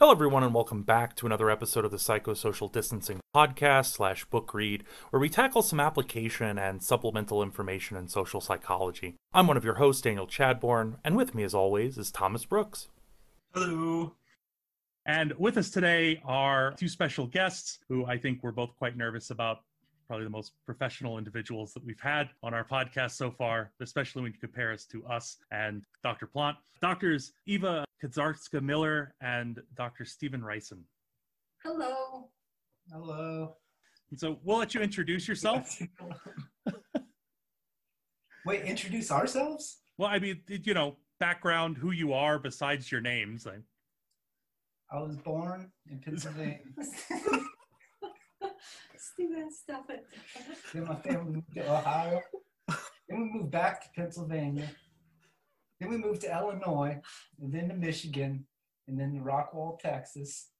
Hello, everyone, and welcome back to another episode of the Psychosocial Distancing podcast slash book read, where we tackle some application and supplemental information in social psychology. I'm one of your hosts, Daniel Chadbourne, and with me, as always, is Thomas Brooks. Hello. And with us today are two special guests who I think we're both quite nervous about. Probably the most professional individuals that we've had on our podcast so far, especially when you compare us to us and Dr. Plant. Doctors Eva Katzarska-Miller and Dr. Stephen Reysen. Hello. Hello. And so we'll let you introduce yourself. Wait, introduce ourselves? Well, I mean, background, who you are besides your names. I was born in Pennsylvania. Steven, stop it. Then my family moved to Ohio. Then we moved back to Pennsylvania. Then we moved to Illinois, and then to Michigan, and then to Rockwall, Texas,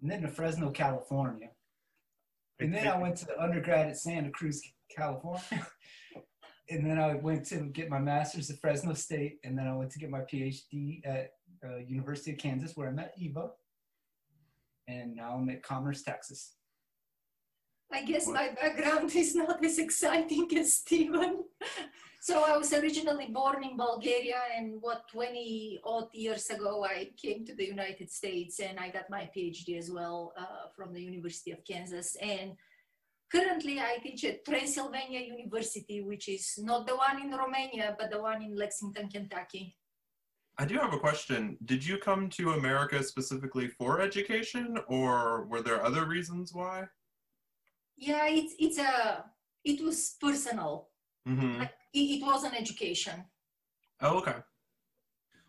and then to Fresno, California. And then I went to undergrad at Santa Cruz, California. And then I went to get my master's at Fresno State, and then I went to get my PhD at University of Kansas, where I met Eva. And now I'm at Commerce, Texas. I guess my background is not as exciting as Steven. So I was originally born in Bulgaria, and 20 odd years ago, I came to the United States and I got my PhD as well from the University of Kansas. And currently I teach at Transylvania University, which is not the one in Romania, but the one in Lexington, Kentucky. I do have a question. Did you come to America specifically for education, or were there other reasons why? Yeah, it was personal. Mm-hmm. Like, it wasn't education. Oh, okay.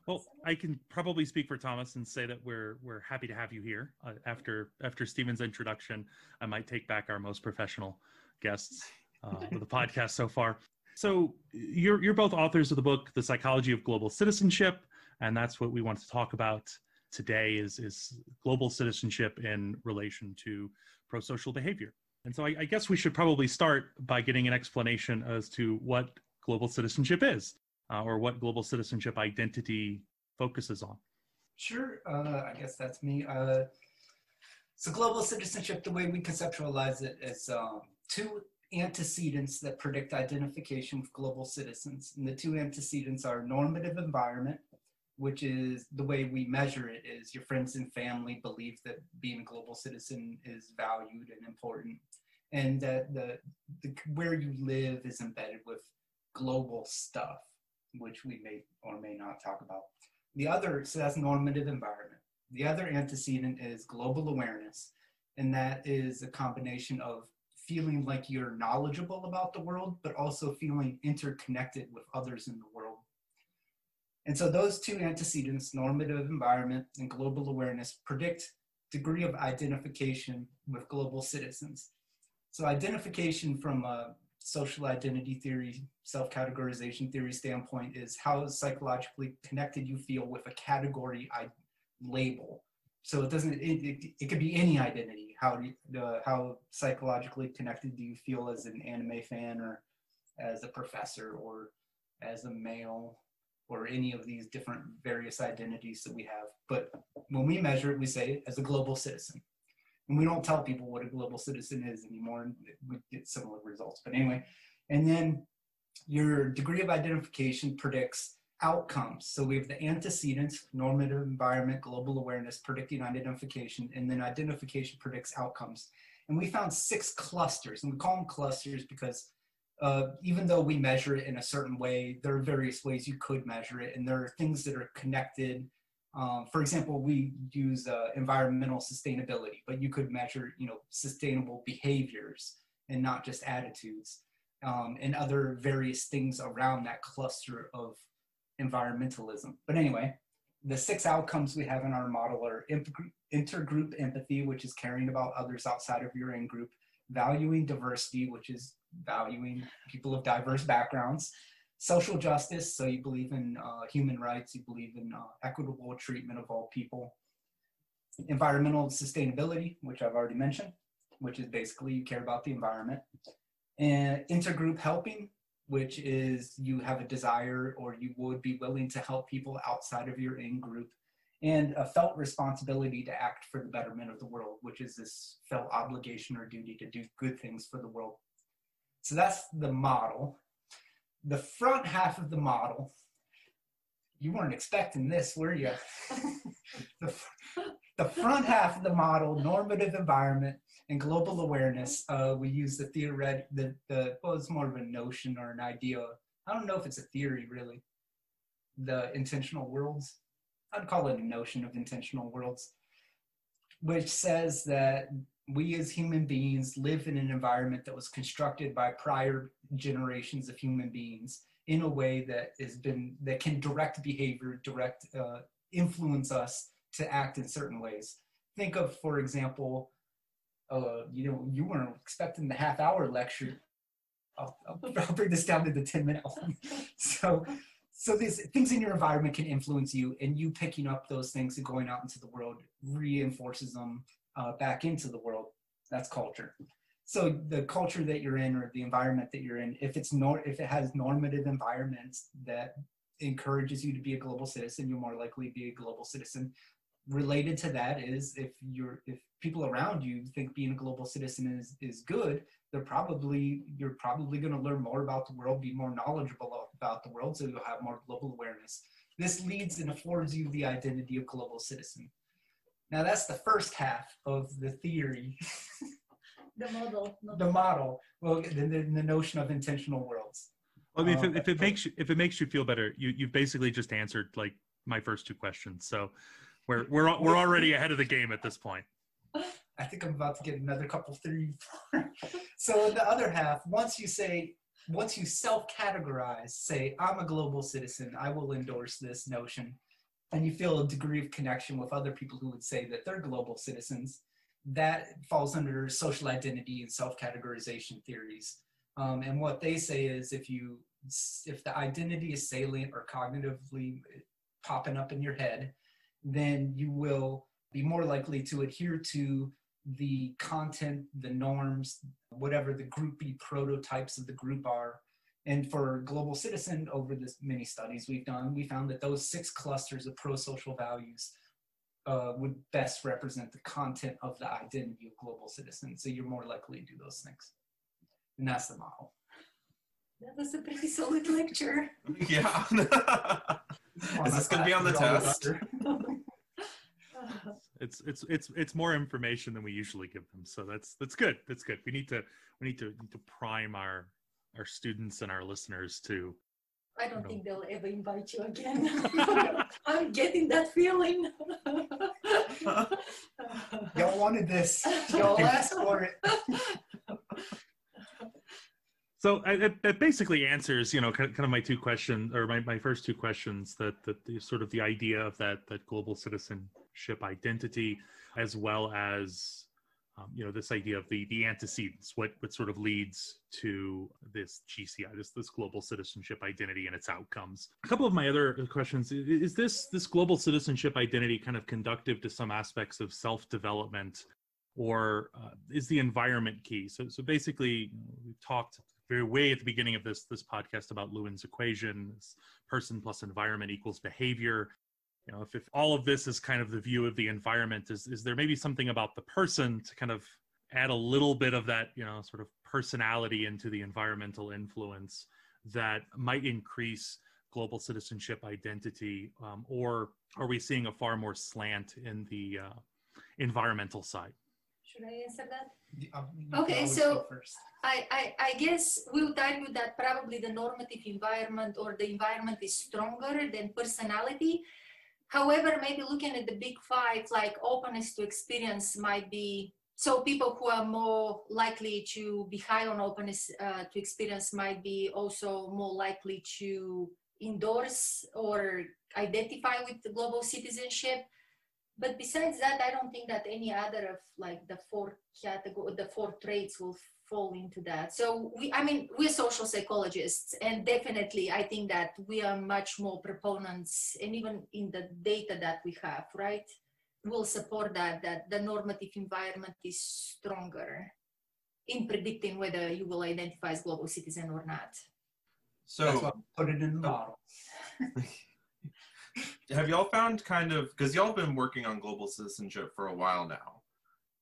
Well, I can probably speak for Thomas and say that we're happy to have you here. After Stephen's introduction, I might take back our most professional guests of the podcast so far. So you're both authors of the book, The Psychology of Global Citizenship, and that's what we want to talk about today is global citizenship in relation to prosocial behavior. And so I guess we should probably start by getting an explanation as to what global citizenship is, or what global citizenship identity focuses on. Sure, I guess that's me. So global citizenship, the way we conceptualize it is two antecedents that predict identification with global citizens. And the two antecedents are normative environment, which is the way we measure it is your friends and family believe that being a global citizen is valued and important, and that the where you live is embedded with global stuff, which we may or may not talk about. The other, so that's normative environment. The other antecedent is global awareness, and that is a combination of feeling like you're knowledgeable about the world, but also feeling interconnected with others in the world. And so those two antecedents, normative environment and global awareness, predict degree of identification with global citizens. So identification from a social identity theory, self-categorization theory standpoint is how psychologically connected you feel with a category label. So it could be any identity. How psychologically connected do you feel as an anime fan, or as a professor, or as a male, or any of these different various identities that we have. But when we measure it, we say as a global citizen. And we don't tell people what a global citizen is anymore, and we get similar results. But anyway, and then your degree of identification predicts outcomes. So we have the antecedents, normative environment, global awareness, predicting identification, and then identification predicts outcomes. And we found 6 clusters, and we call them clusters because even though we measure it in a certain way, there are various ways you could measure it, and there are things that are connected. For example, we use environmental sustainability, but you could measure, sustainable behaviors and not just attitudes, and other various things around that cluster of environmentalism. But anyway, the 6 outcomes we have in our model are intergroup empathy, which is caring about others outside of your in-group; valuing diversity, which is valuing people of diverse backgrounds; social justice, so you believe in human rights, you believe in equitable treatment of all people; environmental sustainability, which I've already mentioned, which is basically you care about the environment; and intergroup helping, which is you have a desire or you would be willing to help people outside of your in-group; and a felt responsibility to act for the betterment of the world, which is this felt obligation or duty to do good things for the world. So that's the model. The front half of the model, you weren't expecting this, were you? The front half of the model, normative environment and global awareness, we use the well, it's more of a notion or an idea. I don't know if it's a theory, really. The intentional worlds. I'd call it a notion of intentional worlds, which says that we as human beings live in an environment that was constructed by prior generations of human beings in a way that can direct behavior, influence us to act in certain ways. Think of, for example, you weren't expecting the half-hour lecture. I'll bring this down to the 10-minute one. So these things in your environment can influence you, and you picking up those things and going out into the world reinforces them back into the world. That's culture. So the culture that you're in, or the environment that you're in, if it has normative environments that encourages you to be a global citizen, you're more likely to be a global citizen. Related to that is if people around you think being a global citizen is good, you're probably going to learn more about the world, be more knowledgeable about the world, so you'll have more global awareness. This leads and affords you the identity of global citizen. Now that's the first half of the theory. The model. The model. Well, the notion of intentional worlds. I mean, if it makes you feel better, you've basically just answered like my first two questions. So we're already ahead of the game at this point. I think I'm about to get another couple, 3, 4. So in the other half, once you self-categorize, say, I'm a global citizen, I will endorse this notion, and you feel a degree of connection with other people who would say that they're global citizens, that falls under social identity and self-categorization theories. And what they say is if the identity is salient or cognitively popping up in your head, then you will be more likely to adhere to the content, the norms, whatever the groupie prototypes of the group are. And for global citizen, over the many studies we've done, we found that those 6 clusters of prosocial values would best represent the content of the identity of global citizen. So you're more likely to do those things. And that's the model. That was a pretty solid lecture. Yeah. Is this going to be on the test? It's more information than we usually give them, so that's good. That's good. We need to prime our students and our listeners to. I don't think they'll ever invite you again. I'm getting that feeling. Y'all wanted this. Y'all asked for it. So that basically answers, kind of my two questions, or my first two questions, that the sort of the idea of that global citizenship identity, as well as, this idea of the antecedents, what sort of leads to this GCI, this global citizenship identity and its outcomes. A couple of my other questions, is this global citizenship identity kind of conducive to some aspects of self-development, or is the environment key? So basically, we've talked way at the beginning of this podcast about Lewin's equation, person plus environment equals behavior. If all of this is kind of the view of the environment, is there maybe something about the person to kind of add a little bit of that, sort of personality into the environmental influence that might increase global citizenship identity, or are we seeing a far more slant in the environmental side? Should I answer that? Okay, so I guess we would argue that probably the normative environment or the environment is stronger than personality. However, maybe looking at the big 5, like openness to experience might be, so people who are more likely to be high on openness to experience might be also more likely to endorse or identify with the global citizenship. But besides that, I don't think that any other of like the 4 traits will fall into that. So we're social psychologists, and definitely I think that we are much more proponents, and even in the data that we have, right, will support that the normative environment is stronger in predicting whether you will identify as global citizen or not. So that's why I put it in the model. Have y'all found kind of, because y'all have been working on global citizenship for a while now,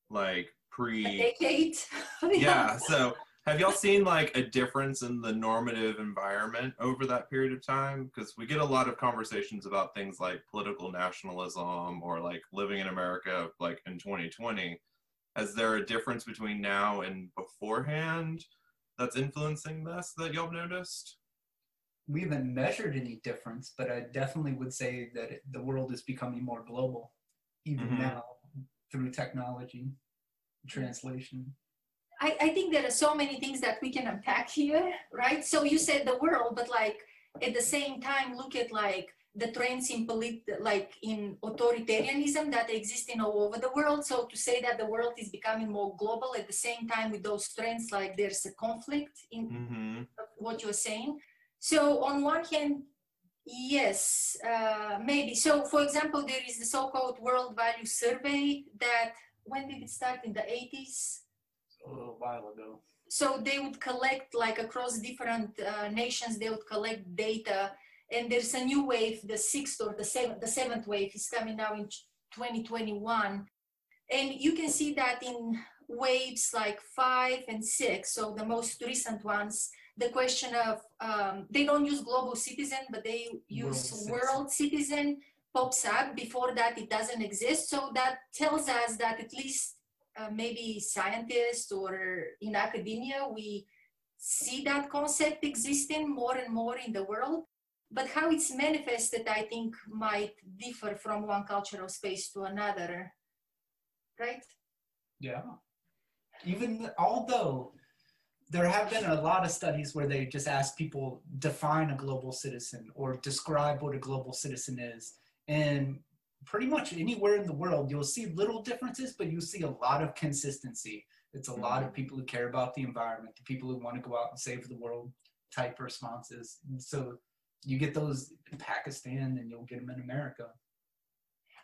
like A decade. yeah, so have y'all seen like a difference in the normative environment over that period of time? Because we get a lot of conversations about things like political nationalism or like living in America like in 2020. Is there a difference between now and beforehand that's influencing this that y'all noticed? We haven't measured any difference, but I definitely would say that the world is becoming more global, even now, through technology, translation. I think there are so many things that we can unpack here, right? So you said the world, but like at the same time, look at like the trends in like in authoritarianism that exist in all over the world. So to say that the world is becoming more global at the same time with those trends, like there's a conflict in what you're saying. So on one hand, yes, maybe. So for example, there is the so-called World Value Survey that, when did it start? In the 80s? A little while ago. So they would collect, like across different nations, they would collect data. And there's a new wave, the sixth or the seventh wave is coming now in 2021. And you can see that in waves like 5 and 6, so the most recent ones, the question of, they don't use global citizen, but they use world citizen pops up. Before that, it doesn't exist. So that tells us that at least maybe scientists or in academia, we see that concept existing more and more in the world. But how it's manifested, I think, might differ from one cultural space to another, right? Yeah. Even although there have been a lot of studies where they just ask people define a global citizen or describe what a global citizen is. And pretty much anywhere in the world, you'll see little differences, but you see a lot of consistency. It's a lot of people who care about the environment, the people who want to go out and save the world type responses. And so you get those in Pakistan and you'll get them in America.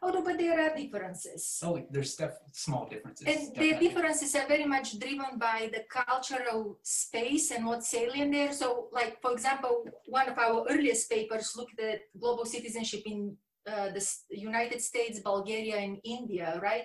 Oh, no, but there are differences. Oh, there's small differences. And the differences are very much driven by the cultural space and what's salient there. So, like, for example, one of our earliest papers looked at global citizenship in the United States, Bulgaria, and India, right?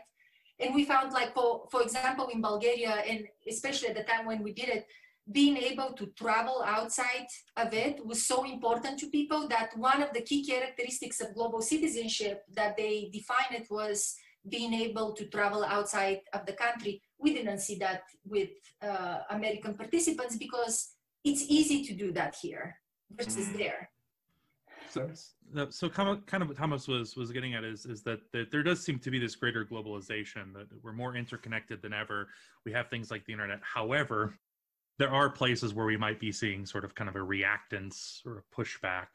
And we found, like, for example, in Bulgaria, and especially at the time when we did it, being able to travel outside of it was so important to people that one of the key characteristics of global citizenship that they defined it was being able to travel outside of the country. We didn't see that with American participants because it's easy to do that here versus there. So kind of what Thomas was getting at is that there does seem to be this greater globalization, that we're more interconnected than ever. We have things like the internet. However, there are places where we might be seeing sort of kind of a reactance or a pushback,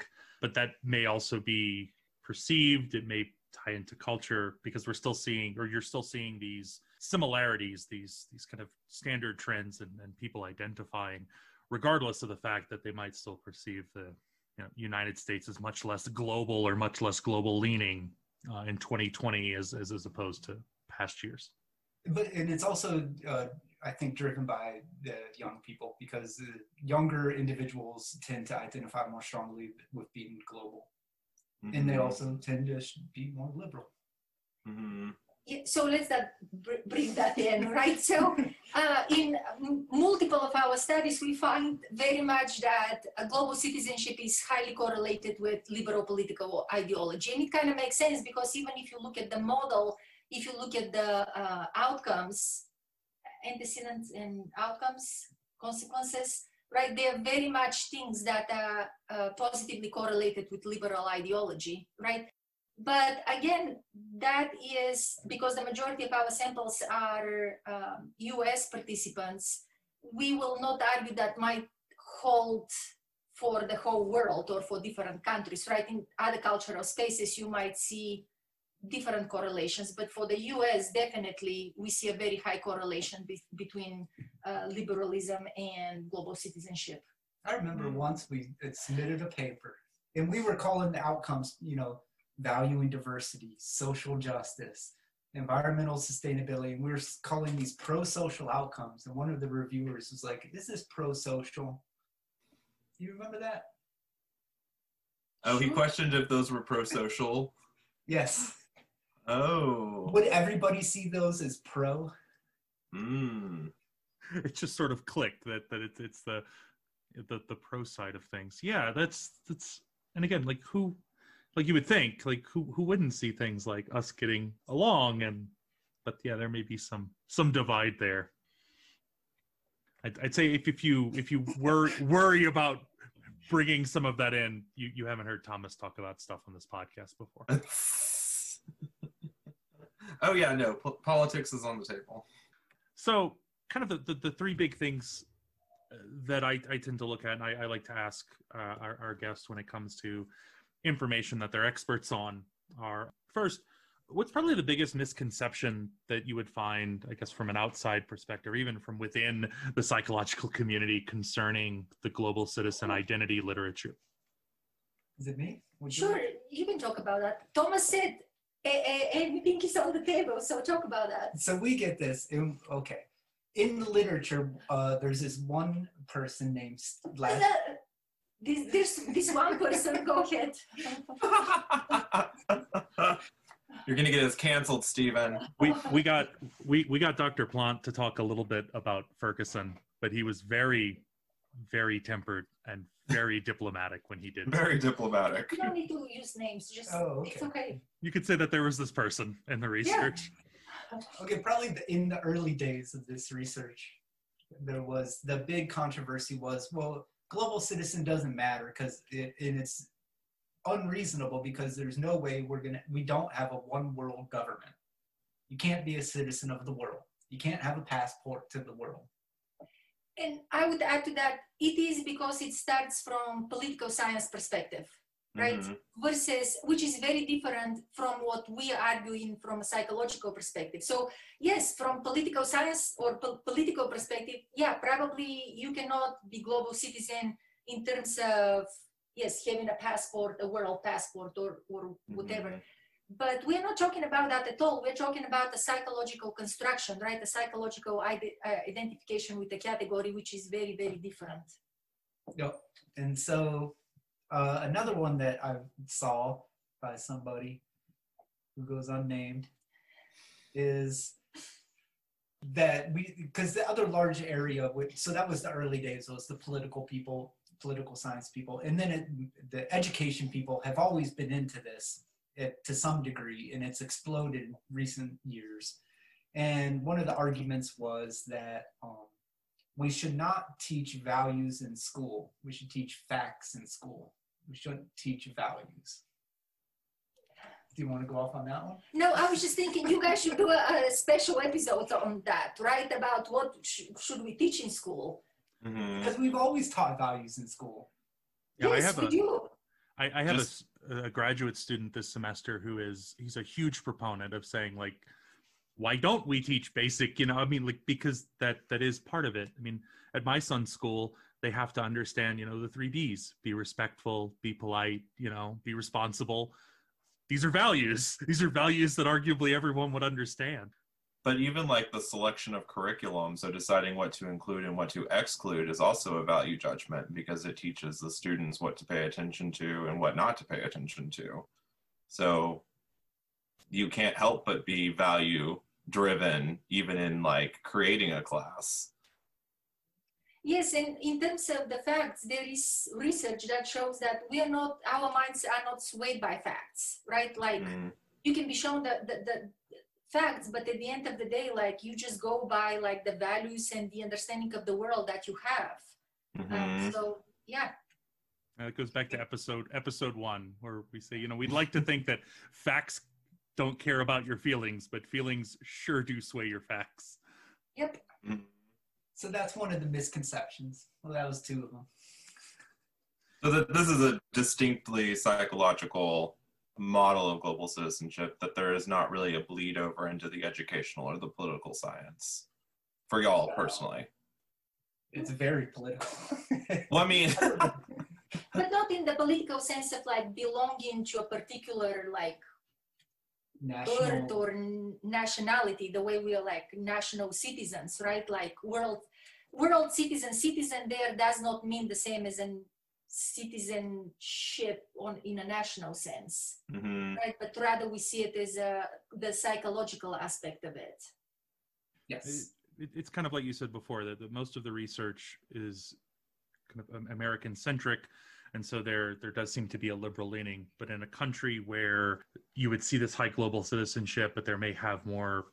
but that may also be perceived. It may tie into culture because we're still seeing, or you're still seeing these similarities, these kind of standard trends and people identifying, regardless of the fact that they might still perceive the United States as much less global or much less global leaning in 2020 as opposed to past years. And it's also, I think, driven by the young people, because the younger individuals tend to identify more strongly with being global. And they also tend to be more liberal. Yeah, so let's bring that in, right? So in multiple of our studies, we find very much that global citizenship is highly correlated with liberal political ideology. And it kind of makes sense because even if you look at the model, if you look at the outcomes, antecedents and outcomes, consequences, right? They are very much things that are positively correlated with liberal ideology, right? But again, that is because the majority of our samples are US participants. We will not argue that might hold for the whole world or for different countries, right? In other cultural spaces, you might see different correlations, but for the US, definitely, we see a very high correlation between liberalism and global citizenship. I remember once we submitted a paper and we were calling the outcomes, valuing diversity, social justice, environmental sustainability, and we were calling these prosocial outcomes. And one of the reviewers was like, "Is this prosocial?" You remember that? Oh, he questioned if those were prosocial. Yes. Oh. Would everybody see those as pro? It just sort of clicked that it's the pro side of things. Yeah, that's and again, like who you would think, like who wouldn't see things like us getting along, but yeah, there may be some divide there. I'd say if you worry about bringing some of that in, you haven't heard Thomas talk about stuff on this podcast before. Oh yeah, no, politics is on the table. So kind of the three big things that I tend to look at, and I like to ask our guests when it comes to information that they're experts on, are first, what's probably the biggest misconception that you would find, I guess, from an outside perspective, or even from within the psychological community concerning the global citizen identity literature? Is it me? Sure, you can talk about that. Thomas said everything is on the table, so talk about that. So we get this. Okay. In the literature, there's this one person named... This one person, go ahead. You're gonna get us canceled, Stephen. We got Dr. Plant to talk a little bit about Ferguson, but he was very, very tempered and very diplomatic when he did. Very diplomatic. You don't need to use names. Just It's okay. You could say that there was this person in the research. Yeah. Okay, probably in the early days of this research, the big controversy was, well, global citizen doesn't matter because it's unreasonable because there's no way we don't have a one world government. You can't be a citizen of the world. You can't have a passport to the world. And I would add to that, it is because it starts from political science perspective, right? Mm-hmm. Versus, which is very different from what we are arguing from a psychological perspective. So yes, from political science or political perspective, yeah, probably you cannot be global citizen in terms of, yes, having a passport, a world passport or whatever. Mm-hmm. But we're not talking about that at all. We're talking about the psychological construction, right? The psychological identification with the category, which is very, very different. Yep. And so another one that I saw by somebody who goes unnamed is that because the other large area, so that was the early days, was the political people, political science people. And then the education people have always been into this. To some degree, and it's exploded in recent years. And one of the arguments was that we should not teach values in school. We should teach facts in school. We shouldn't teach values. Do you want to go off on that one? No, I was just thinking you guys should do a special episode on that, right? About what should we teach in school? Because we've always taught values in school. Yeah, yes, we do. I have a graduate student this semester he's a huge proponent of saying, like, why don't we teach basic, because that is part of it. I mean, at my son's school, they have to understand, the 3 Ds: be respectful, be polite, be responsible. These are values. These are values that arguably everyone would understand. But even like the selection of curriculum, so deciding what to include and what to exclude is also a value judgment because it teaches the students what to pay attention to and what not to pay attention to. So you can't help but be value driven even in like creating a class. Yes, and in terms of the facts, there is research that shows that our minds are not swayed by facts, right? Like you can be shown the facts, but at the end of the day, like you just go by like the values and the understanding of the world that you have. So yeah. It goes back to episode 1 where we say, we'd like to think that facts don't care about your feelings, but feelings sure do sway your facts. Yep. So that's one of the misconceptions. Well, that was 2 of them. So this is a distinctly psychological model of global citizenship, that there is not really a bleed over into the educational or the political science for y'all personally. It's very political. Well, I mean, but not in the political sense of like belonging to a particular like earth or nationality, the way we are like national citizens, right? Like world citizen there does not mean the same as an citizenship in a national sense, Mm-hmm. right? But rather we see it as the psychological aspect of it. Yes. It's kind of like you said before, that most of the research is kind of American-centric, and so there does seem to be a liberal leaning. But in a country where you would see this high global citizenship, but there may have more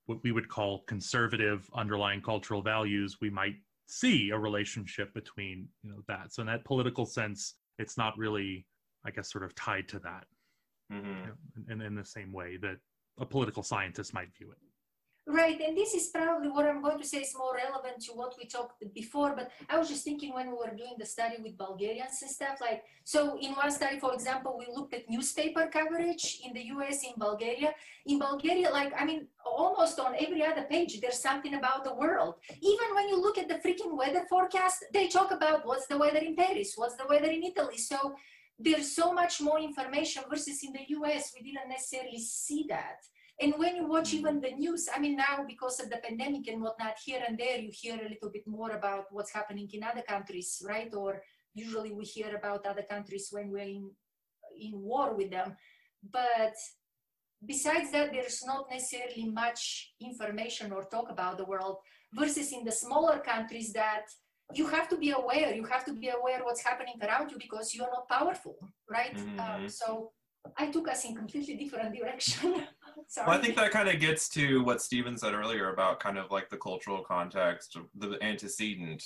what we would call conservative underlying cultural values, we might see a relationship between that. So in that political sense, it's not really, I guess, sort of tied to that, Mm-hmm. in the same way that a political scientist might view it. Right, and this is probably what I'm going to say is more relevant to what we talked before, but I was just thinking when we were doing the study with Bulgarians and stuff, like, so in one study, for example, we looked at newspaper coverage in the US, in Bulgaria. In Bulgaria, like, I mean, almost on every other page, there's something about the world. Even when you look at the freaking weather forecast, they talk about what's the weather in Paris, what's the weather in Italy. So there's so much more information versus in the US, we didn't necessarily see that. And when you watch even the news, I mean, now because of the pandemic and whatnot, here and there, you hear a little bit more about what's happening in other countries, right? Or usually we hear about other countries when we're in war with them. But besides that, there's not necessarily much information or talk about the world versus in the smaller countries that you have to be aware. You have to be aware what's happening around you because you're not powerful, right? Mm-hmm. So I took us in completely different direction. Sorry. Well, I think that kind of gets to what Stephen said earlier about kind of like the cultural context, the antecedent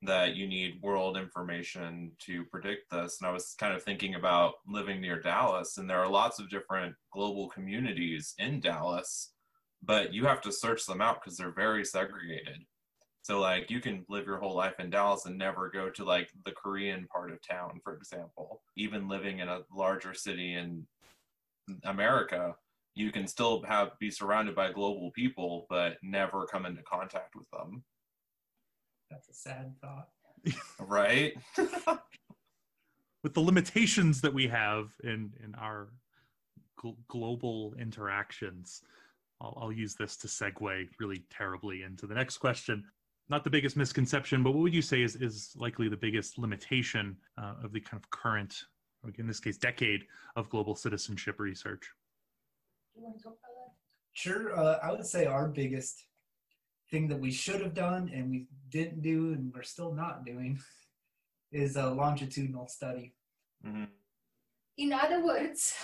that you need world information to predict this. And I was kind of thinking about living near Dallas, and there are lots of different global communities in Dallas, but you have to search them out because they're very segregated. So like you can live your whole life in Dallas and never go to like the Korean part of town, for example. Even living in a larger city in America, you can still be surrounded by global people, but never come into contact with them. That's a sad thought. Right? With the limitations that we have in our global interactions, I'll use this to segue really terribly into the next question. Not the biggest misconception, but what would you say is likely the biggest limitation of the kind of current, or in this case, decade of global citizenship research? You want to talk about that? Sure. I would say our biggest thing that we should have done and we didn't do and we're still not doing is a longitudinal study. Mm-hmm. In other words,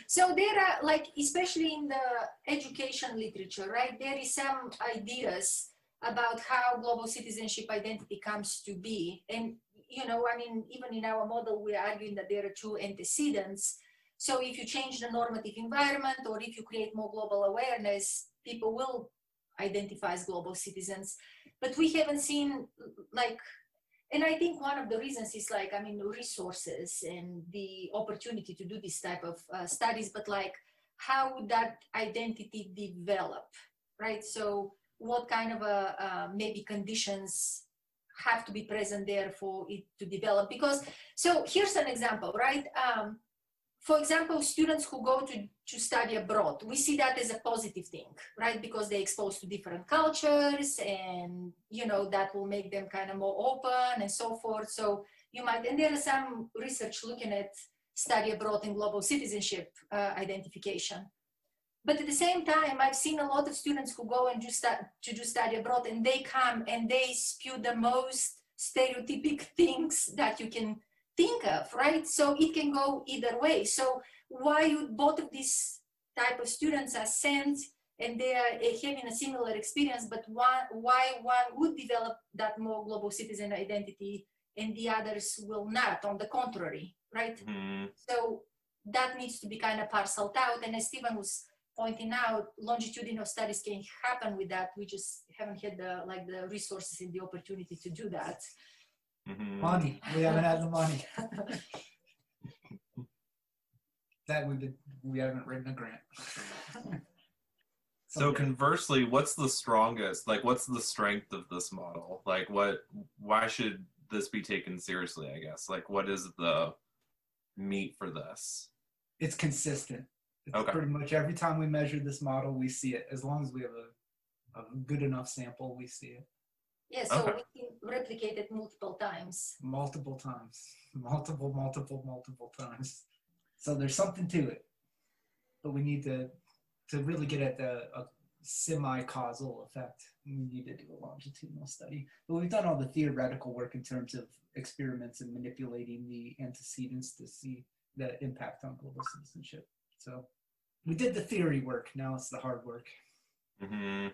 so there are, like, especially in the education literature, right, there is some ideas about how global citizenship identity comes to be. And, you know, I mean, even in our model, we're arguing that there are two antecedents. So if you change the normative environment or if you create more global awareness, people will identify as global citizens. But we haven't seen, like, and I think one of the reasons is, like, I mean, resources and the opportunity to do this type of studies, but like, how would that identity develop, right? So what kind of maybe conditions have to be present there for it to develop? Because, so here's an example, right? For example, students who go to study abroad, we see that as a positive thing, right? Because they're exposed to different cultures and, you know, that will make them kind of more open and so forth. So you might, and there is some research looking at study abroad and global citizenship identification. But at the same time, I've seen a lot of students who go and do study abroad, and they come and they spew the most stereotypic things that you can think of, right? So it can go either way. So why would both of these type of students are sent and they are having a similar experience, but why one would develop that more global citizen identity and the others will not, on the contrary, right? Mm-hmm. So that needs to be kind of parceled out. And as Stephen was pointing out, longitudinal studies can happen with that. We just haven't had the resources and the opportunity to do that. Mm-hmm. Money. We haven't had the money. That we haven't written a grant. So conversely, what's the strongest, like what's the strength of this model? Like why should this be taken seriously, I guess? Like what is the meat for this? It's consistent. It's okay. Pretty much every time we measure this model, we see it. As long as we have a good enough sample, we see it. Yeah, so Okay. we can replicate it multiple times. Multiple times. Multiple times. So there's something to it. But we need to really get at a semi-causal effect, we need to do a longitudinal study. But we've done all the theoretical work in terms of experiments and manipulating the antecedents to see the impact on global citizenship. So we did the theory work, now it's the hard work. Mm-hmm.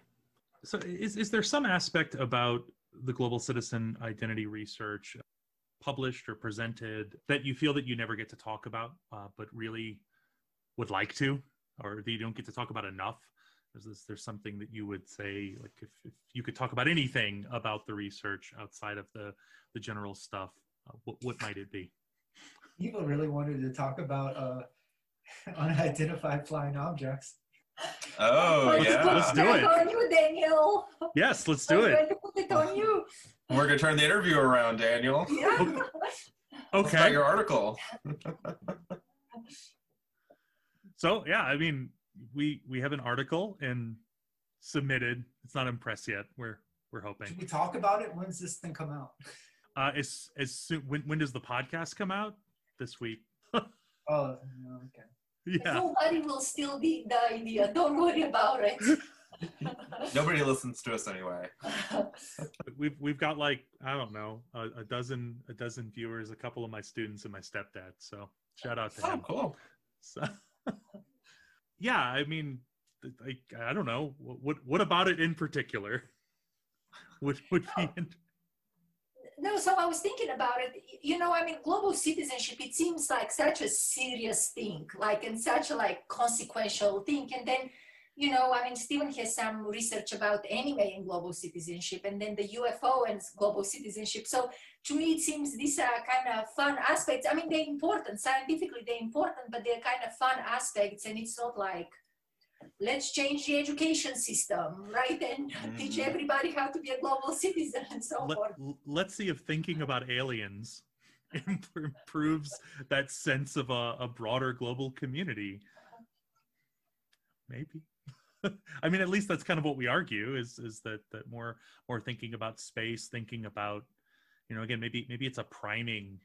So is there some aspect about the global citizen identity research published or presented that you feel that you never get to talk about, but really would like to, or that you don't get to talk about enough? There's something that you would say, like if you could talk about anything about the research outside of the general stuff, what might it be? People really wanted to talk about unidentified flying objects. Oh, yeah. Let's do it. On you, Daniel. Yes, let's do I'm it. going to put it on you. We're going to turn the interview around, Daniel. Yeah. Let's Okay. write your article. So yeah, I mean, we have an article and submitted. It's not in press yet. We're hoping. Should we talk about it? When's this thing come out? As soon, when does the podcast come out? This week. Oh, okay. Yeah. Nobody will steal the idea. Don't worry about it. Nobody listens to us anyway. We've got like, I don't know, a dozen viewers, a couple of my students and my stepdad. So shout out to Oh, him. cool. So, yeah, I mean, I don't know what about it in particular would be. No, so I was thinking about it. You know, I mean, global citizenship, it seems like such a serious thing, like, and such a like consequential thing. And then, you know, I mean, Stephen has some research about anime and global citizenship, and then the UFO and global citizenship. So to me, it seems these are kind of fun aspects. I mean, they're important, scientifically they're important, but they're kind of fun aspects. And it's not like, let's change the education system, right? And teach everybody how to be a global citizen and so forth. Let's see if thinking about aliens improves that sense of a broader global community. Maybe. I mean, at least that's kind of what we argue is that more thinking about space, thinking about, you know, again, maybe it's a priming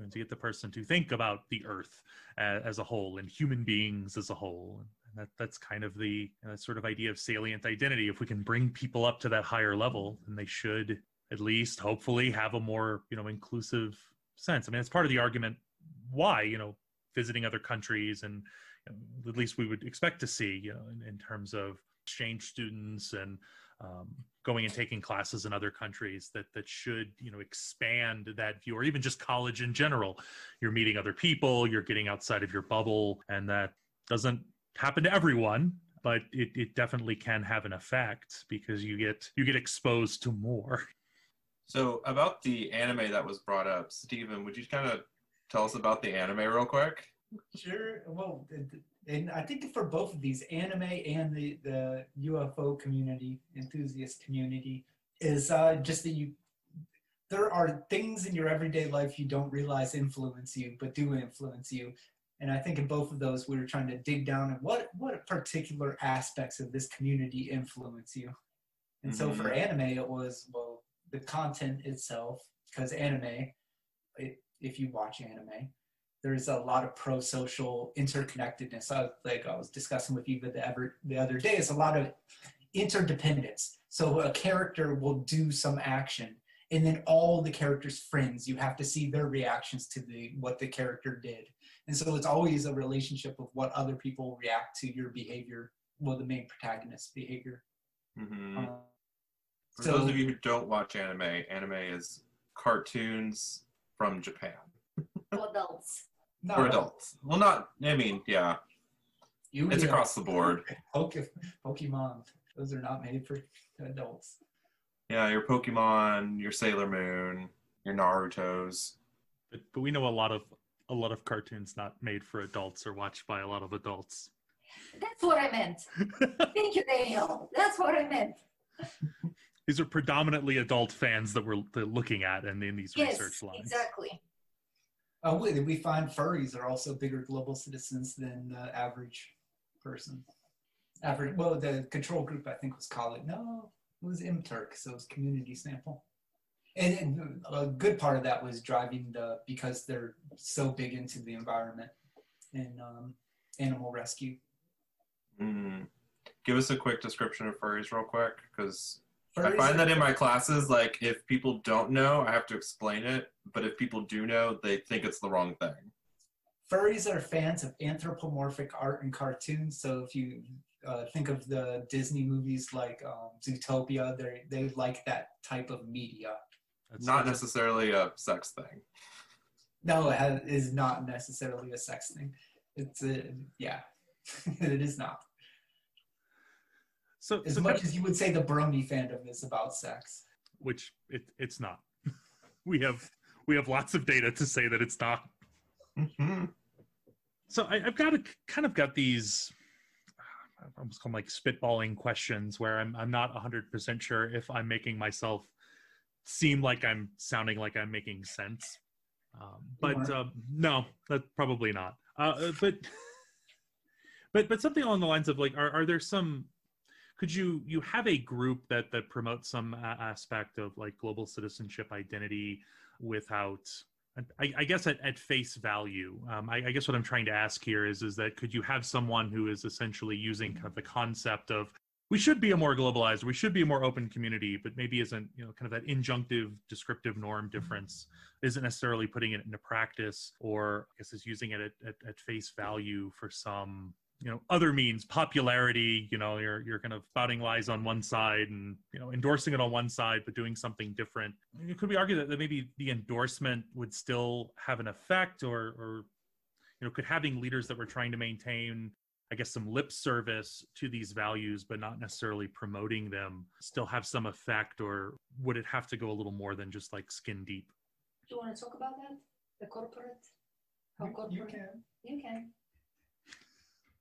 to get the person to think about the Earth as a whole and human beings as a whole. And that's kind of the sort of idea of salient identity. If we can bring people up to that higher level, then they should at least hopefully have a more, you know, inclusive sense. I mean, it's part of the argument why, you know, visiting other countries and at least we would expect to see, you know, in terms of exchange students and going and taking classes in other countries that should, you know, expand that view, or even just college in general. You're meeting other people, you're getting outside of your bubble, and that doesn't happen to everyone, but it definitely can have an effect because you get exposed to more. So about the anime that was brought up, Stephen, would you kind of tell us about the anime real quick? Sure. Well, and I think for both of these, anime and the UFO community, enthusiast community, is just that there are things in your everyday life you don't realize influence you, but do influence you. And I think in both of those, we were trying to dig down at what particular aspects of this community influence you. And so for anime, it was, well, the content itself, because anime, if you watch anime, there's a lot of prosocial interconnectedness. I was discussing with you the other day, it's a lot of interdependence. So a character will do some action, and then all the character's friends, you have to see their reactions to what the character did. And so it's always a relationship of what other people react to your behavior, well, the main protagonist's behavior. Mm-hmm. For those of you who don't watch anime is cartoons from Japan. For adults. For adults. Well, not, I mean, yeah. It's across the board. Pokemon. Those are not made for adults. Yeah, your Pokemon, your Sailor Moon, your Narutos. But we know a lot of cartoons not made for adults or watched by a lot of adults. That's what I meant. Thank you, Daniel. That's what I meant. These are predominantly adult fans that we're looking at and in these research lines. Exactly. We find furries are also bigger global citizens than the average person. Well, the control group, I think, was college. No, It was MTurk, so it was community sample. And a good part of that was driving because they're so big into the environment and animal rescue. Give us a quick description of furries real quick, because I Furries find that are- in my classes, like if people don't know, I have to explain it. But if people do know, they think it's the wrong thing. Furries are fans of anthropomorphic art and cartoons. So if you think of the Disney movies like Zootopia, they like that type of media. Not necessarily a sex thing. No, it is not necessarily a sex thing. It's yeah, it is not. So As much as you would say the Brony fandom is about sex. which it's not. We have lots of data to say that it's not. Mm-hmm. So I've got these, I almost call them like spitballing questions where I'm not 100% sure if I'm making myself seem like I'm sounding like I'm making sense. No, that's probably not. But something along the lines of like, are there some, could you have a group that promotes some aspect of like global citizenship identity without, I guess at face value? I guess what I'm trying to ask here is that could you have someone who is essentially using kind of the concept of we should be a more globalized, we should be a more open community, but maybe isn't, kind of that injunctive, descriptive norm difference isn't necessarily putting it into practice, or I guess is using it at face value for some, other means, popularity, you're kind of spouting lies on one side and, endorsing it on one side, but doing something different. Could we argue that maybe the endorsement would still have an effect, or could having leaders that were trying to maintain, I guess, some lip service to these values, but not necessarily promoting them, still have some effect, or would it have to go a little more than just like skin deep? Do you want to talk about that? The corporate? You can. You can.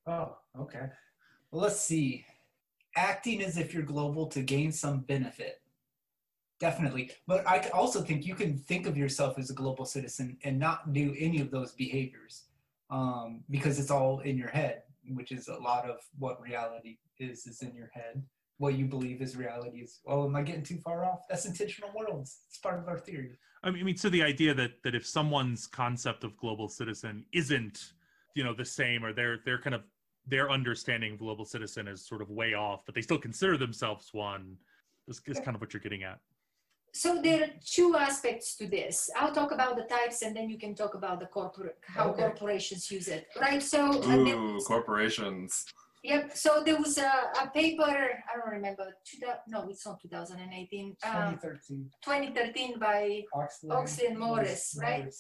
Oh, okay. Well, let's see. Acting as if you're global to gain some benefit. Definitely. But I also think you can think of yourself as a global citizen and not do any of those behaviors because it's all in your head, which is a lot of what reality is in your head. What you believe is reality is, oh, am I getting too far off? That's intentional worlds. It's part of our theory. I mean, so the idea that if someone's concept of global citizen isn't, the same, or their understanding of global citizen is sort of way off, but they still consider themselves one, is kind of what you're getting at. So there are two aspects to this. I'll talk about the types, and then you can talk about the how corporations use it, right? So Corporations. Yep. So there was a paper. I don't remember. No, it's not 2018. 2013 by Oxley and Morris, right?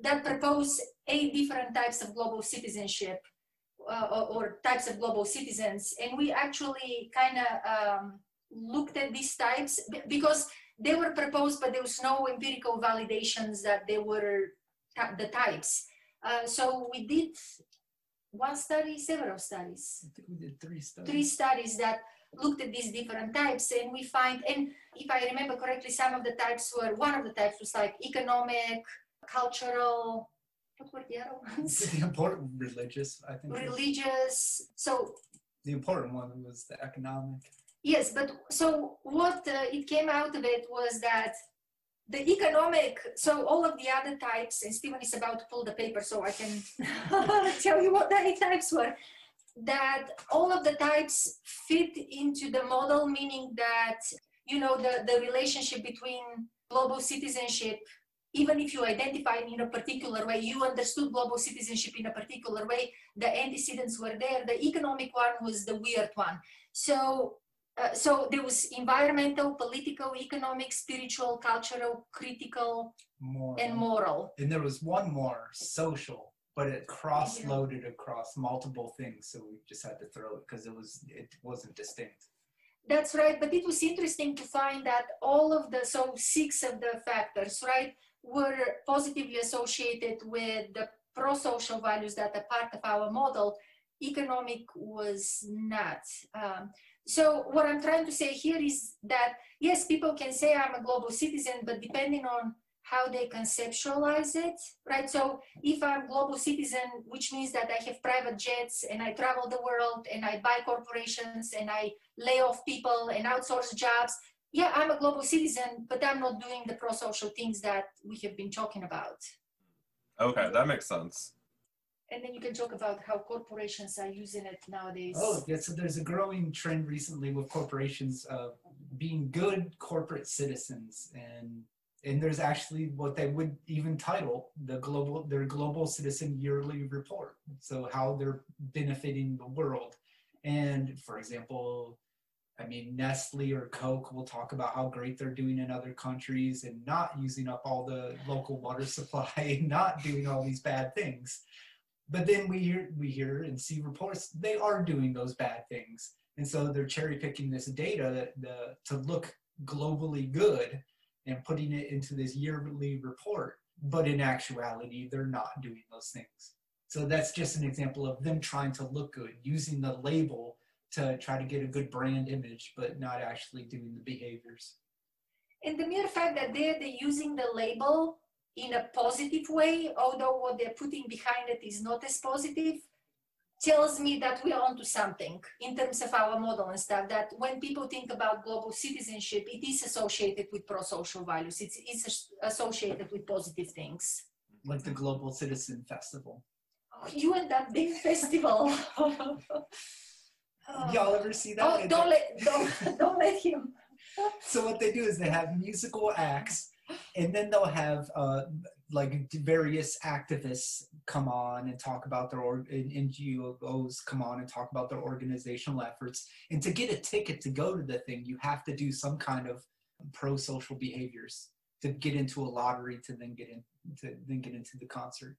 That proposed 8 different types of global citizenship or types of global citizens, and we actually kind of looked at these types because they were proposed, but there was no empirical validations that they were the types. So we did one study, several studies. I think we did 3 studies. 3 studies that looked at these different types, and we find, and if I remember correctly, one of the types was like economic, cultural, what were the other ones? The important religious, I think. Religious. So the important one was the economic. Yes, but so what it came out of it was that the economic, so all of the other types, and Stephen is about to pull the paper so I can tell you what the 8 types were, that all of the types fit into the model, meaning that, the relationship between global citizenship, even if you identify in a particular way, you understood global citizenship in a particular way, the antecedents were there. The economic one was the weird one. So there was environmental, political, economic, spiritual, cultural, critical, and moral. And there was one more, social, but it cross-loaded across multiple things. So we just had to throw it because it wasn't distinct. That's right. But it was interesting to find that all of 6 of the factors, right, were positively associated with the prosocial values that are part of our model. Economic was not. So what I'm trying to say here is that, yes, people can say I'm a global citizen, but depending on how they conceptualize it, right? So if I'm a global citizen, which means that I have private jets and I travel the world and I buy corporations and I lay off people and outsource jobs, yeah, I'm a global citizen, but I'm not doing the prosocial things that we have been talking about. Okay, that makes sense. And then you can talk about how corporations are using it nowadays. Oh, yeah, so there's a growing trend recently with corporations being good corporate citizens, and there's actually what they would even title their global citizen yearly report. So how they're benefiting the world. And for example, I mean, Nestle or Coke will talk about how great they're doing in other countries and not using up all the local water supply and not doing all these bad things. But then we hear and see reports they are doing those bad things. And so they're cherry picking this data to look globally good and putting it into this yearly report. But in actuality, they're not doing those things. So that's just an example of them trying to look good, using the label to try to get a good brand image, but not actually doing the behaviors. And the mere fact that they're using the label in a positive way, although what they're putting behind it is not as positive, tells me that we're onto something in terms of our model and stuff, that when people think about global citizenship, it is associated with prosocial values. It's associated with positive things. Like the Global Citizen Festival. Oh, you and that big festival. Y'all ever see that? Oh, don't let him. So what they do is they have musical acts, and then they'll have like various activists come on and talk about their NGOs come on and talk about their organizational efforts. And to get a ticket to go to the thing, you have to do some kind of pro-social behaviors to get into a lottery to then get into the concert.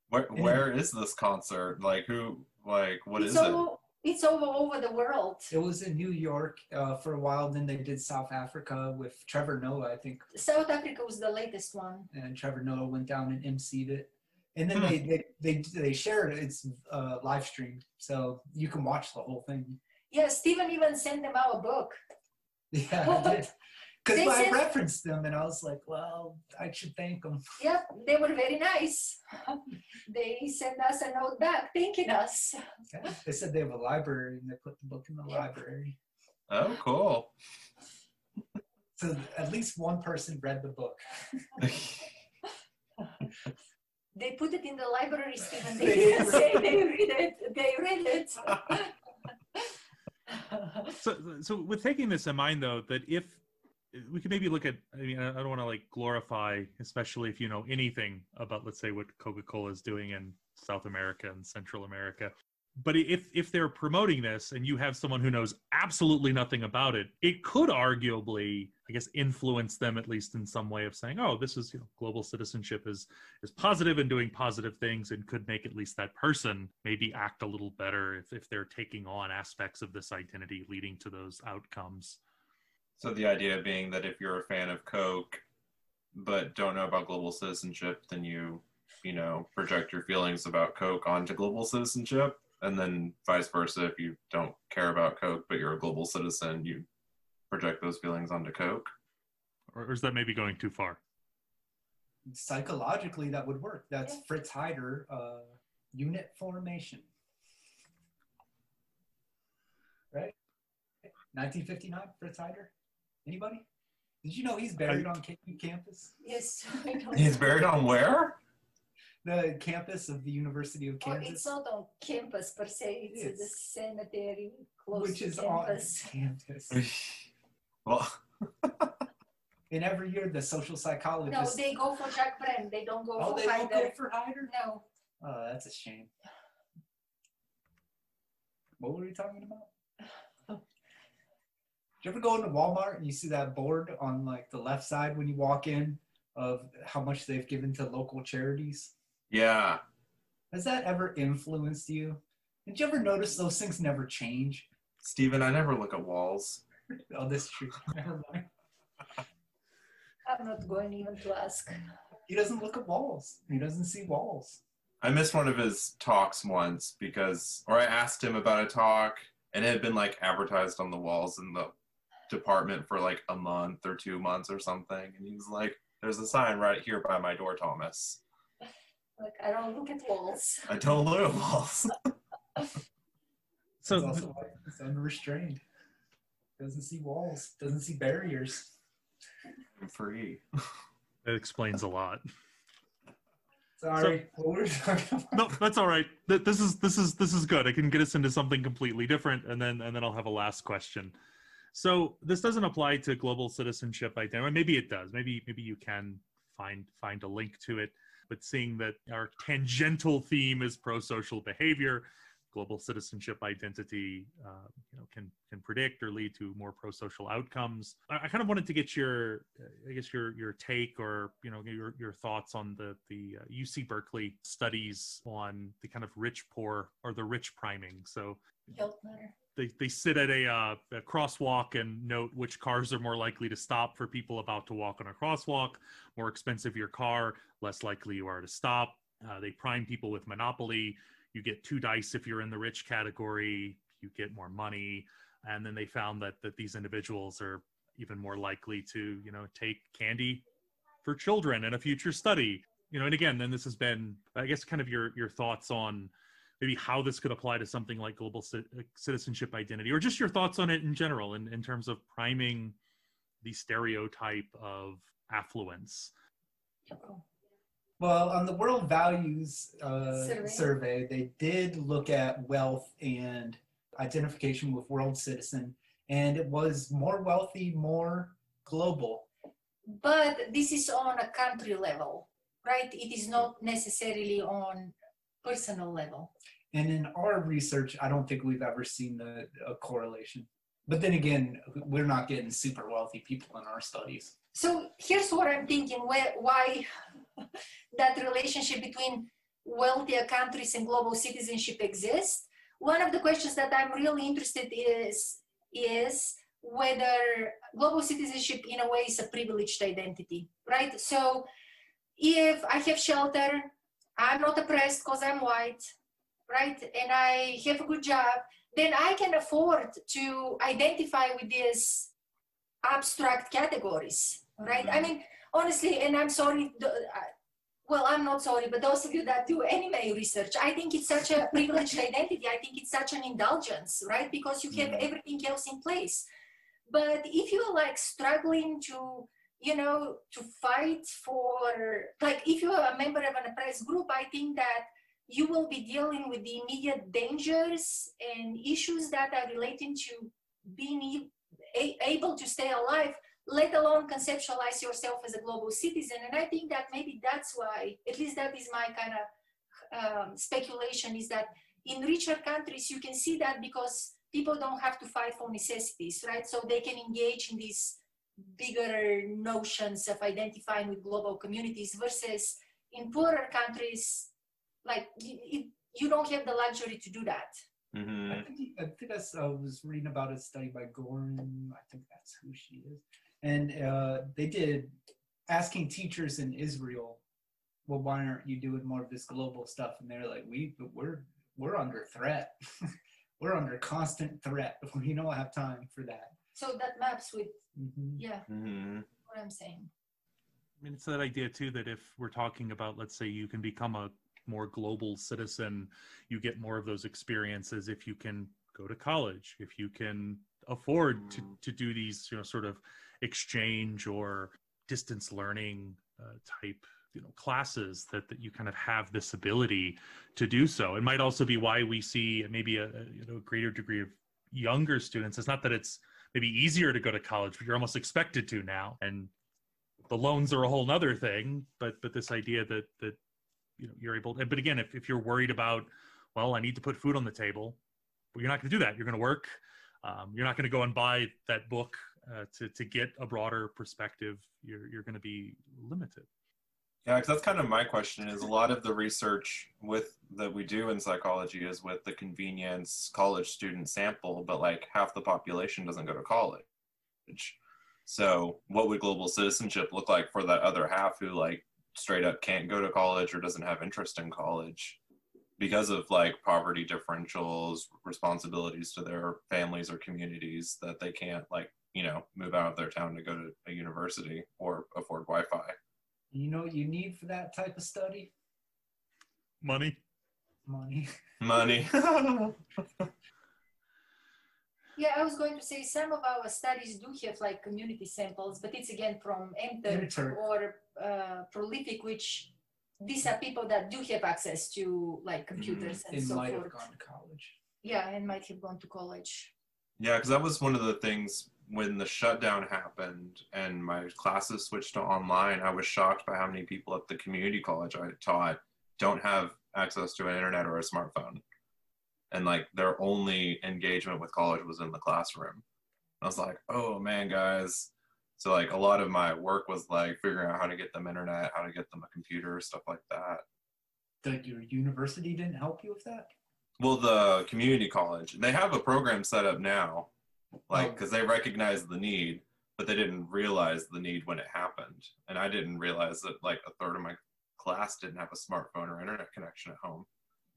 Where is this concert? Like who? Like what is it? It's all over the world. It was in New York for a while. Then they did South Africa with Trevor Noah, I think. South Africa was the latest one. And Trevor Noah went down and emceed it. And then they shared it. It's live streamed, so you can watch the whole thing. Yeah, Stephen even sent them our book. Yeah, I did. Because I referenced them, and I was like, well, I should thank them. Yeah, they were very nice. They sent us a note back thanking us. Okay. They said they have a library, and they put the book in the library. Oh, cool. So at least one person read the book. They put it in the library, Stephen. They didn't say they read it. They read it. So with taking this in mind, though, that if we could maybe look at, I mean, I don't want to like glorify, especially if you know anything about, let's say, what Coca-Cola is doing in South America and Central America. But if they're promoting this and you have someone who knows absolutely nothing about it, it could arguably, I guess, influence them at least in some way of saying, oh, this is, global citizenship is positive and doing positive things, and could make at least that person maybe act a little better if they're taking on aspects of this identity leading to those outcomes. So the idea being that if you're a fan of Coke, but don't know about global citizenship, then you project your feelings about Coke onto global citizenship. And then vice versa, if you don't care about Coke, but you're a global citizen, you project those feelings onto Coke. Or is that maybe going too far? Psychologically, that would work. That's Fritz Heider, unit formation. Right? 1959, Fritz Heider? Anybody? Did you know he's buried on KU campus? Yes, I know. He's buried on where? The campus of the University of Kansas. It's not on campus per se. It's the cemetery close which to is campus. on campus. Well, and every year the social psychologists. No, they go for Jacques Brem. They don't go for they Heider. don't go for Heider? No. Oh, that's a shame. What were we talking about? Did you ever go into Walmart and you see that board on like the left side when you walk in of how much they've given to local charities? yeah. Has that ever influenced you? Did you ever notice those things never change? Steven, I never look at walls. Oh, that's true. Never mind. I'm not going even to ask. He doesn't look at walls. He doesn't see walls. I missed one of his talks once I asked him about a talk, and it had been like advertised on the walls in the department for like a month or 2 months or something. And he was like, there's a sign right here by my door, Thomas. Like, I don't look at walls. I don't look at walls. So It's also why it's unrestrained. Doesn't see walls, doesn't see barriers. I'm free. That explains a lot. Sorry, what were we talking about? No, that's all right. This is good. I can get us into something completely different, and then I'll have a last question. So this doesn't apply to global citizenship identity. Maybe it does. Maybe you can find a link to it. But seeing that our tangential theme is prosocial behavior, global citizenship identity, can predict or lead to more prosocial outcomes. I kind of wanted to get your take, or your thoughts on the UC Berkeley studies on the kind of rich poor, or the rich priming. So Health matter. They sit at a crosswalk and note which cars are more likely to stop for people about to walk on a crosswalk. More expensive your car, less likely you are to stop. They prime people with Monopoly. You get 2 dice if you're in the rich category. You get more money. And then they found that these individuals are even more likely to, take candy for children in a future study. And again, then this has been, I guess, kind of your thoughts on maybe how this could apply to something like global citizenship identity, or just your thoughts on it in general, in terms of priming the stereotype of affluence. Well, on the World Values survey, they did look at wealth and identification with world citizen, and it was more wealthy, more global. But this is on a country level, right? It is not necessarily on personal level. And in our research, I don't think we've ever seen a correlation. But then again, we're not getting super wealthy people in our studies. So here's what I'm thinking, why that relationship between wealthier countries and global citizenship exists. One of the questions that I'm really interested is whether global citizenship in a way is a privileged identity, right? So if I have shelter, I'm not oppressed because I'm white, right? And I have a good job, then I can afford to identify with these abstract categories, right? I mean, honestly, and I'm sorry, I'm not sorry, but those of you that do anime research, I think it's such a privileged identity. I think it's such an indulgence, right? Because you have everything else in place. But if you're like struggling to fight for, like, if you're a member of an oppressed group, I think that you will be dealing with the immediate dangers and issues that are relating to being able to stay alive, let alone conceptualize yourself as a global citizen. And I think that maybe that's why, at least that is my kind of speculation, is that in richer countries, you can see that because people don't have to fight for necessities, right? So they can engage in these bigger notions of identifying with global communities, versus in poorer countries, like you don't have the luxury to do that. Mm-hmm. I think I was reading about a study by Gorin, I think that's who she is. And they did asking teachers in Israel, well, why aren't you doing more of this global stuff? And they're like, we're under threat. We're under constant threat. We don't have time for that. So that maps with, what I'm saying. I mean, it's that idea too, that if we're talking about, let's say you can become a more global citizen, you get more of those experiences if you can go to college, if you can afford to do these, sort of exchange or distance learning type classes, that you kind of have this ability to do so. It might also be why we see maybe a greater degree of younger students. It's not that it's maybe easier to go to college, but you're almost expected to now, and the loans are a whole nother thing. But this idea that you're able to, but again, if you're worried about, well, I need to put food on the table, well, you're not going to do that. You're going to work. You're not going to go and buy that book to get a broader perspective. You're going to be limited. Yeah, because that's kind of my question, is a lot of the research that we do in psychology is with the convenience college student sample, but like half the population doesn't go to college. So what would global citizenship look like for that other half who like straight up can't go to college or doesn't have interest in college because of like poverty differentials, responsibilities to their families or communities, that they can't move out of their town to go to a university or afford Wi-Fi? You know what you need for that type of study? Money. Money. Yeah, I was going to say some of our studies do have like community samples, but it's again from MTurk or Prolific, which these are people that do have access to like computers and so forth. Might have gone to college. Yeah, and might have gone to college. Yeah, because that was one of the things when the shutdown happened and my classes switched to online. I was shocked by how many people at the community college I taught don't have access to an internet or a smartphone. And like their only engagement with college was in the classroom. I was like, oh man, guys. So like a lot of my work was like figuring out how to get them internet, how to get them a computer, stuff like that. Your university didn't help you with that? Well, the community college, they have a program set up now, like, because they recognized the need, but they didn't realize the need when it happened. And I didn't realize that like a third of my class didn't have a smartphone or internet connection at home.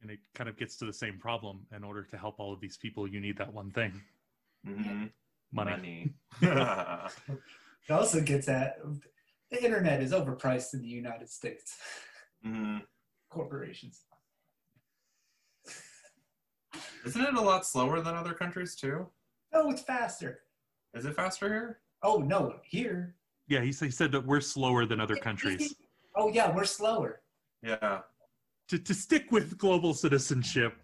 And it kind of gets to the same problem. In order to help all of these people, you need that one thing. Mm-hmm. Money. It also gets at the internet is overpriced in the United States. Mm-hmm. Corporations. Isn't it a lot slower than other countries too? No, it's faster. Is it faster here? Oh, no, here. Yeah, he said that we're slower than other countries. Oh, yeah, we're slower. Yeah. To stick with global citizenship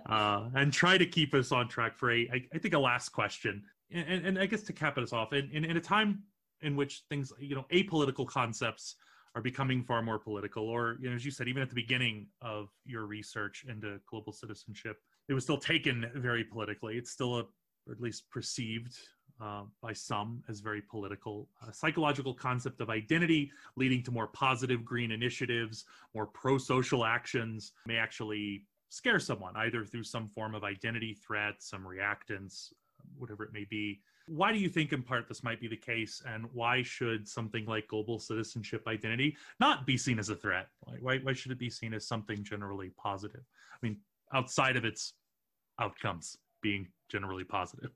and try to keep us on track for I think a last question. And I guess to cap us off, in a time in which things, apolitical concepts are becoming far more political, or, as you said, even at the beginning of your research into global citizenship, it was still taken very politically. It's still or at least perceived by some as very political. Psychological concept of identity leading to more positive green initiatives, more pro-social actions may actually scare someone, either through some form of identity threat, some reactance, whatever it may be. Why do you think in part this might be the case, and why should something like global citizenship identity not be seen as a threat? Why should it be seen as something generally positive? I mean, outside of its outcomes being generally positive.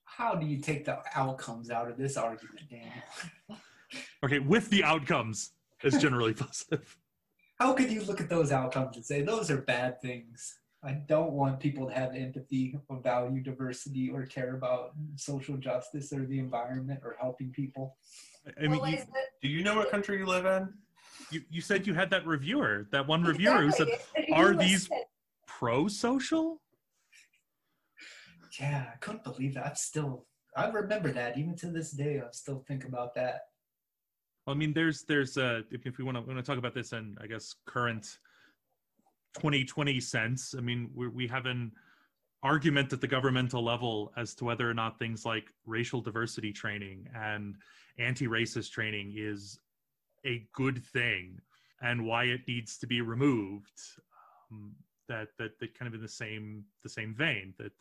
How do you take the outcomes out of this argument, Daniel? Okay, with the outcomes as generally positive. How could you look at those outcomes and say, those are bad things? I don't want people to have empathy or value diversity or care about social justice or the environment or helping people. I mean, do you know what country you live in? You said you had that one reviewer who said, are these pro-social? Yeah, I couldn't believe that. I remember that even to this day. I still think about that. Well, I mean, there's if we want to talk about this in, I guess, current 2020 sense. I mean, we have an argument at the governmental level as to whether or not things like racial diversity training and anti-racist training is a good thing, and why it needs to be removed. That kind of in the same vein that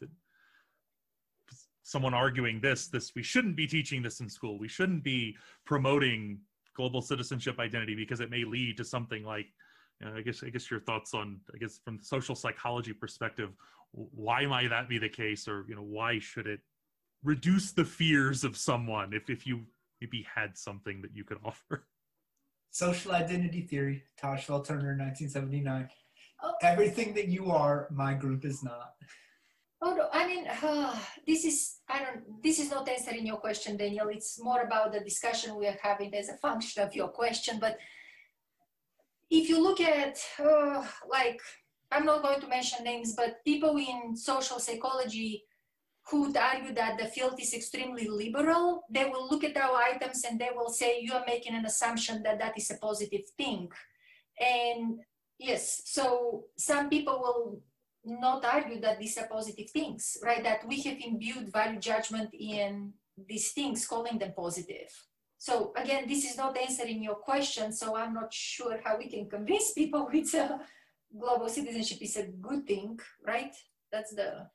someone arguing this we shouldn't be teaching this in school. We shouldn't be promoting global citizenship identity because it may lead to something like, I guess your thoughts on, I guess from the social psychology perspective, why might that be the case, or why should it reduce the fears of someone if you maybe had something that you could offer? Social identity theory, Tajfel Turner, 1979. Everything that you are, my group is not. Oh, no, I mean, this is not answering your question, Daniel. It's more about the discussion we are having as a function of your question. But if you look at, I'm not going to mention names, but people in social psychology who would argue that the field is extremely liberal, they will look at our items and they will say, you are making an assumption that that is a positive thing. And yes, so some people will not argue that these are positive things, right? That we have imbued value judgment in these things, calling them positive. So again, this is not answering your question, so I'm not sure how we can convince people with global citizenship is a good thing, right? That's the...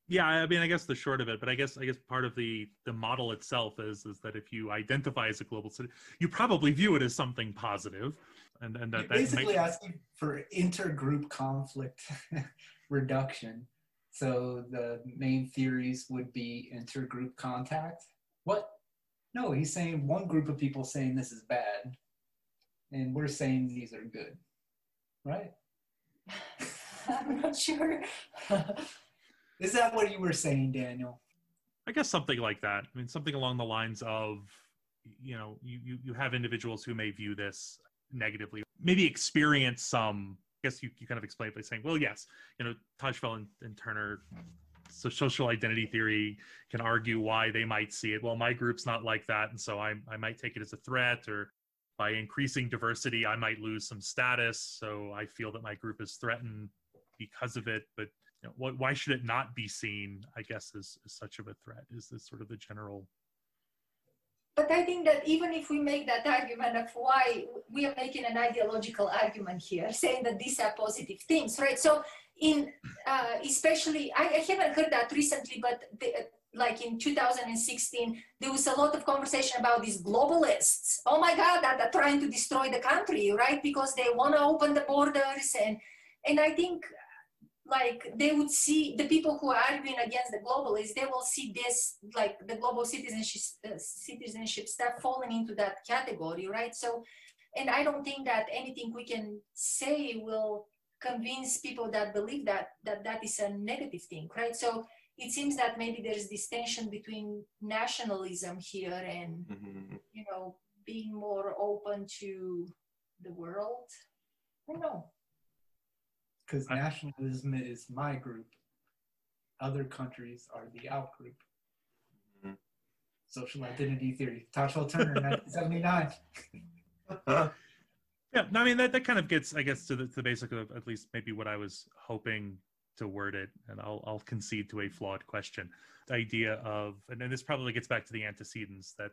Yeah, I mean, I guess the short of it, but I guess part of the model itself is that if you identify as a global citizen, you probably view it as something positive. And that basically asking for intergroup conflict reduction. So the main theories would be intergroup contact. What? No, he's saying one group of people saying this is bad, and we're saying these are good, right? I'm not sure. Is that what you were saying, Daniel? I guess something like that. I mean, something along the lines of, you have individuals who may view this negatively, maybe experience some, I guess you kind of explained by saying, well, yes, Tajfel and Turner, so social identity theory can argue why they might see it. Well, my group's not like that, and so I might take it as a threat, or by increasing diversity, I might lose some status, so I feel that my group is threatened because of it. But why should it not be seen, I guess, as such of a threat? Is this sort of the general... But I think that even if we make that argument of why, we are making an ideological argument here, saying that these are positive things, right? So especially, I haven't heard that recently, but like in 2016, there was a lot of conversation about these globalists. Oh my God, that are trying to destroy the country, right? Because they want to open the borders. And I think like they would see the people who are arguing against the globalists, they will see this, like the global citizenship stuff falling into that category, right? So, and I don't think that anything we can say will convince people that believe that is a negative thing, right? So it seems that maybe there's this tension between nationalism here and, being more open to the world. I don't know. Because nationalism is my group. Other countries are the out group. Mm-hmm. Social identity theory. Tajfel Turner, 1979. Yeah, I mean, that kind of gets, I guess, to the basic of at least maybe what I was hoping to word it, and I'll concede to a flawed question. The idea of, and then this probably gets back to the antecedents, that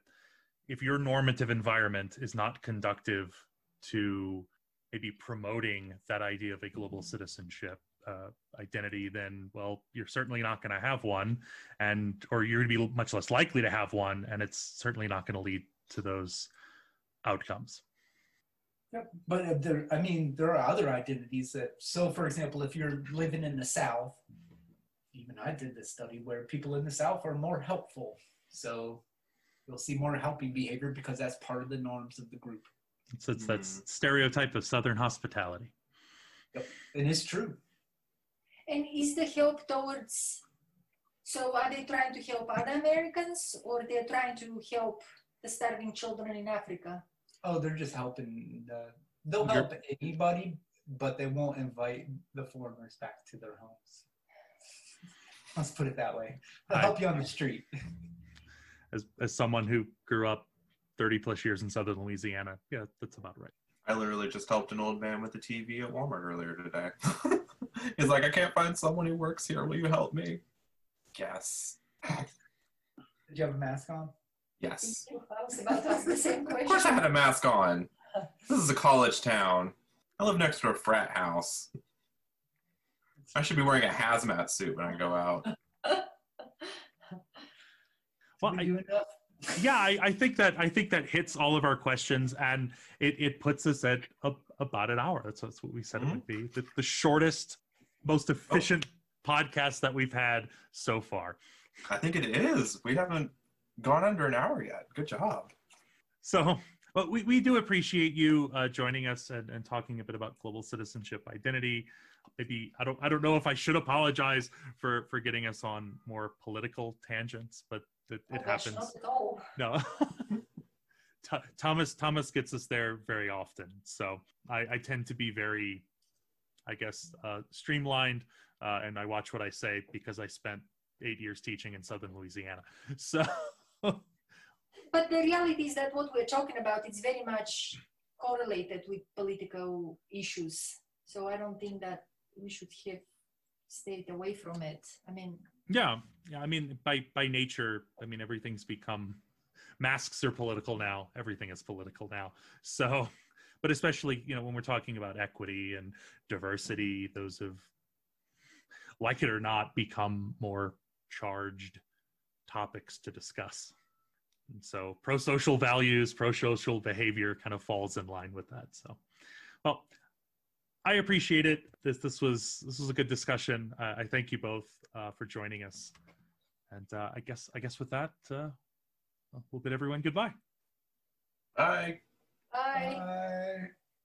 if your normative environment is not conducive to maybe promoting that idea of a global citizenship identity, then, well, you're certainly not going to have one, or you're going to be much less likely to have one, and it's certainly not going to lead to those outcomes. Yep. But there are other identities that, so for example, if you're living in the South, even I did this study where people in the South are more helpful. So you'll see more helping behavior because that's part of the norms of the group. So it's that stereotype of Southern hospitality. Yep, and it's true. And is the help towards, so are they trying to help other Americans, or they're trying to help the starving children in Africa? Oh, they're just helping. They'll help anybody, but they won't invite the foreigners back to their homes. Let's put it that way. They'll help you on the street. As someone who grew up 30 plus years in Southern Louisiana, yeah, that's about right. I literally just helped an old man with the TV at Walmart earlier today. He's like, I can't find someone who works here. Will you help me? Yes. Did you have a mask on? Yes. I was about to ask the same question. Of course I had a mask on. This is a college town. I live next to a frat house. I should be wearing a hazmat suit when I go out. Well, I think that hits all of our questions, and it puts us at about an hour. That's what we said it would be. The shortest, most efficient podcast that we've had so far. I think it is. We haven't gone under an hour yet. Good job. So, but we do appreciate you joining us and talking a bit about global citizenship identity. Maybe I don't know if I should apologize for getting us on more political tangents, but it happens. Not at all. No. Thomas gets us there very often. So I tend to be very, I guess, streamlined, and I watch what I say because I spent 8 years teaching in Southern Louisiana. So. But the reality is that what we're talking about is very much correlated with political issues. So I don't think that we should have stayed away from it. I mean. Yeah. I mean, by nature, I mean, everything's become, masks are political now. Everything is political now. So, but especially, when we're talking about equity and diversity, those have, like it or not, become more charged topics to discuss. And so prosocial values, prosocial behavior kind of falls in line with that. So, well, I appreciate it. This was a good discussion. I thank you both for joining us. And I guess with that, we'll bid everyone goodbye. Bye. Bye. Bye.